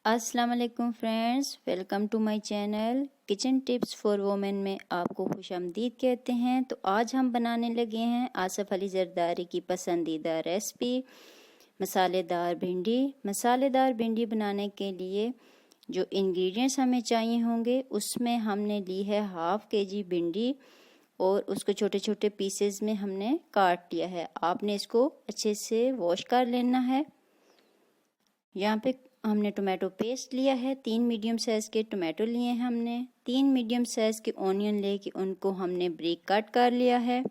अस्सलाम वालेकुम friends, welcome to my channel kitchen tips for women में आपको खुशामदीद कहते हैं। तो आज हम बनाने लगे हैं आसिफ अली जरदारी की पसंदीदा रेसिपी मसालेदार भिंडी। मसालेदार भिंडी बनाने के लिए जो इंग्रेडिएंट्स हमें चाहिए होंगे उसमें हमने ली है हाफ केजी भिंडी और उसको छोटे छोटे पीसेस में हमने काट लिया है। आपने इसको अच्छे से वॉश कर लेना है। यहाँ पे हमने टोमेटो पेस्ट लिया है, 3 मीडियम साइज़ के टोमेटो लिए हैं हमने, 3 मीडियम साइज़ के ऑनियन लेके उनको हमने ब्रीक कट कर लिया है।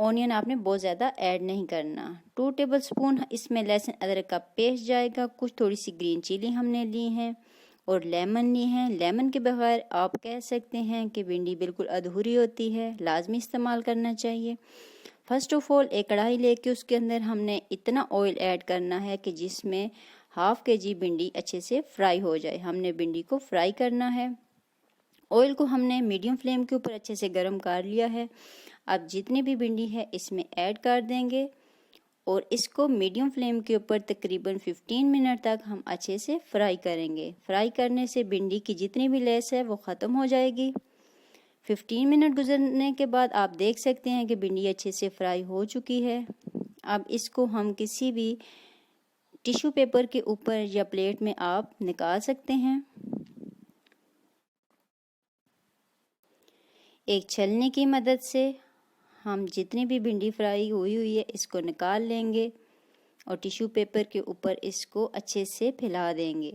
ऑनियन आपने बहुत ज़्यादा ऐड नहीं करना। 2 टेबलस्पून इसमें लहसुन अदरक का पेस्ट जाएगा। कुछ थोड़ी सी ग्रीन चिली हमने ली है और लेमन ली है। लेमन के बगैर आप कह सकते हैं कि भिंडी बिल्कुल अधूरी होती है, लाजमी इस्तेमाल करना चाहिए। फर्स्ट ऑफ ऑल एक कढ़ाई लेके उसके अंदर हमने इतना ऑयल ऐड करना है कि जिसमें हाफ केजी भिंडी अच्छे से फ्राई हो जाए। हमने भिंडी को फ्राई करना है। ऑयल को हमने मीडियम फ्लेम के ऊपर अच्छे से गर्म कर लिया है। अब जितनी भी भिंडी है इसमें ऐड कर देंगे और इसको मीडियम फ्लेम के ऊपर तकरीबन 15 मिनट तक हम अच्छे से फ्राई करेंगे। फ्राई करने से भिंडी की जितनी भी लेस है वो ख़त्म हो जाएगी। 15 मिनट गुजरने के बाद आप देख सकते हैं कि भिंडी अच्छे से फ्राई हो चुकी है। अब इसको हम किसी भी टिश्यू पेपर के ऊपर या प्लेट में आप निकाल सकते हैं। एक छलनी की मदद से हम जितनी भी भिंडी फ्राई हुई है इसको निकाल लेंगे और टिश्यू पेपर के ऊपर इसको अच्छे से फैला देंगे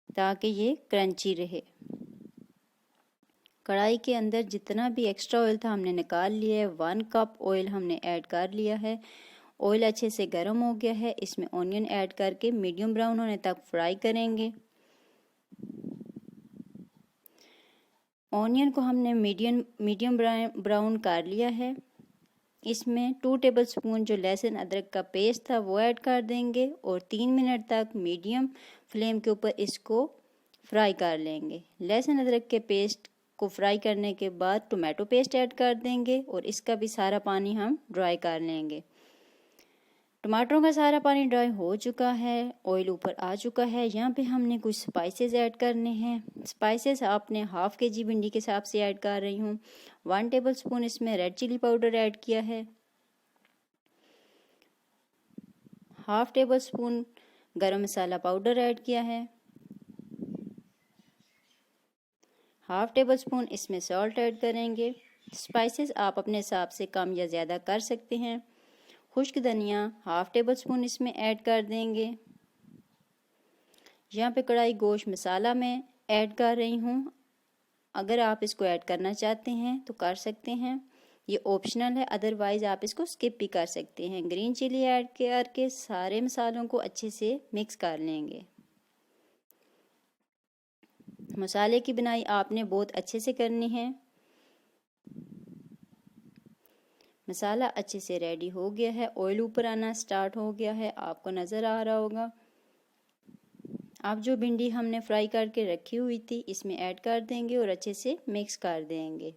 ताकि ये क्रंची रहे। कढ़ाई के अंदर जितना भी एक्स्ट्रा ऑयल था हमने निकाल लिया है। 1 कप ऑयल हमने ऐड कर लिया है। ऑयल अच्छे से गर्म हो गया है। इसमें ऑनियन ऐड करके मीडियम ब्राउन होने तक फ्राई करेंगे। ऑनियन को हमने मीडियम ब्राउन कर लिया है। इसमें 2 टेबलस्पून जो लहसुन अदरक का पेस्ट था वो ऐड कर देंगे और 3 मिनट तक मीडियम फ्लेम के ऊपर इसको फ्राई कर लेंगे। लहसुन अदरक के पेस्ट को फ्राई करने के बाद टोमेटो पेस्ट ऐड कर देंगे और इसका भी सारा पानी हम ड्राई कर लेंगे। टमाटरों का सारा पानी ड्राई हो चुका है, ऑयल ऊपर आ चुका है। यहाँ पे हमने कुछ स्पाइसेस ऐड करने हैं। स्पाइसेस आपने हाफ केजी भिंडी के हिसाब से ऐड कर रही हूँ। 1 टेबलस्पून इसमें रेड चिली पाउडर ऐड किया है। हाफ टेबल स्पून गरम मसाला पाउडर ऐड किया है। हाफ टेबल स्पून इसमें सॉल्ट ऐड करेंगे। स्पाइसेस आप अपने हिसाब से कम या ज़्यादा कर सकते हैं। खुश्क धनिया हाफ टेबल स्पून इसमें ऐड कर देंगे। यहाँ पे कढ़ाई गोश्त मसाला में ऐड कर रही हूँ। अगर आप इसको ऐड करना चाहते हैं तो कर सकते हैं, ये ऑप्शनल है, अदरवाइज आप इसको स्किप भी कर सकते हैं। ग्रीन चिली ऐड करके सारे मसालों को अच्छे से मिक्स कर लेंगे। मसाले की बनाई आपने बहुत अच्छे से करनी है। मसाला अच्छे से रेडी हो गया है। ऑयल ऊपर आना स्टार्ट हो गया है, आपको नज़र आ रहा होगा। अब जो भिंडी हमने फ्राई करके रखी हुई थी इसमें ऐड कर देंगे और अच्छे से मिक्स कर देंगे।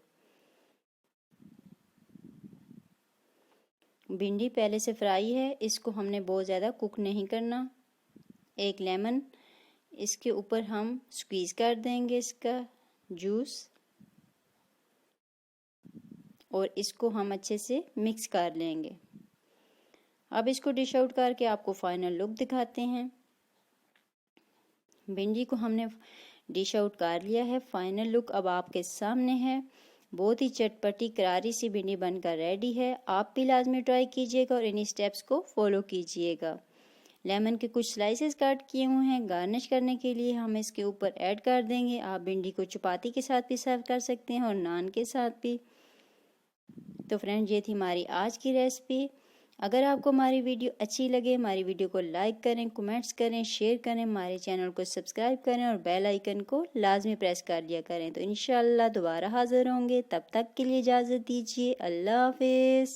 भिंडी पहले से फ्राई है, इसको हमने बहुत ज़्यादा कुक नहीं करना। एक लेमन इसके ऊपर हम स्क्वीज़ कर देंगे इसका जूस और इसको हम अच्छे से मिक्स कर लेंगे। अब इसको डिश आउट करके आपको फाइनल लुक दिखाते हैं। भिंडी को हमने डिश आउट कर लिया है। फाइनल लुक अब आपके सामने है। बहुत ही चटपटी करारी सी भिंडी बनकर रेडी है। आप भी लाजमी ट्राई कीजिएगा और इन्हीं स्टेप्स को फॉलो कीजिएगा। लेमन के कुछ स्लाइसेस कट किए हुए हैं, गार्निश करने के लिए हम इसके ऊपर ऐड कर देंगे। आप भिंडी को चपाती के साथ भी सर्व कर सकते हैं और नान के साथ भी। तो फ्रेंड्स, ये थी हमारी आज की रेसिपी। अगर आपको हमारी वीडियो अच्छी लगे, हमारी वीडियो को लाइक करें, कमेंट्स करें, शेयर करें, हमारे चैनल को सब्सक्राइब करें और बेल आइकन को लाजमी प्रेस कर लिया करें। तो इंशाल्लाह दोबारा हाजिर होंगे, तब तक के लिए इजाज़त दीजिए। अल्लाह हाफिज़।